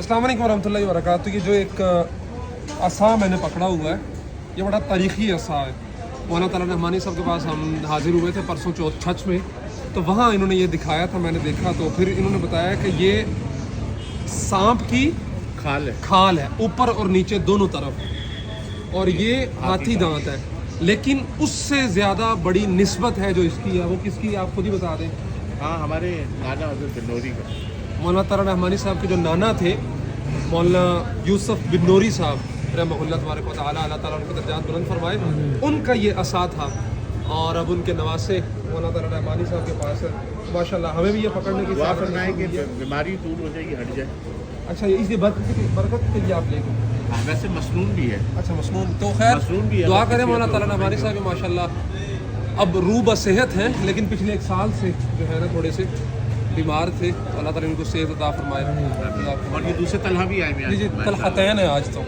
अस्सलाम वालेकुम रहमतुल्लाहि व बरकातुहू। ये जो एक असा मैंने पकड़ा हुआ है, ये बड़ा तारीख़ी असा है। मौलाना ताला रहमानी साहब के पास हम हाजिर हुए थे परसों चौथ छठ में, तो वहाँ इन्होंने ये दिखाया था, मैंने देखा तो फिर इन्होंने बताया कि ये सांप की खाल है ऊपर और नीचे दोनों तरफ, और ये हाथी दांत है, लेकिन उससे ज़्यादा बड़ी निस्बत है जो इसकी है। वो किसकी है आप खुद ही बता दें। हाँ, हमारे नाना हज़रत बिनौरी का। मौलाना ताला रहमानी साहब के जो नाना थे मौलाना यूसुफ बिनौरी साहब रहमतुल्लाह तबारक व तआला, अल्लाह ताला उनके दर्जात बुलंद फरमाए, उनका ये असा था। और अब उनके नवासे मौलाना ताला रहमानी साहब के पास है माशाल्लाह। हमें भी ये पकड़ने की दुआ फरमाएं कि बीमारी दूर हो जाएगी, हट जाए। अच्छा, ये इसी बरकत के लिए आप लेंगे। हाँ, वैसे मसनून भी है। अच्छा, मसनून तो खैर मसनून भी है। दुआ करें मौलाना ताला रहमानी साहब भी माशाल्लाह अब रूब सेहत हैं, लेकिन पिछले एक साल से जो है ना थोड़े से बीमार थे। अल्लाह ताला इनको सेहत अता फरमाए। और ये दूसरे तलहा भी आए हैं। जी, तलहतैन है आज तो।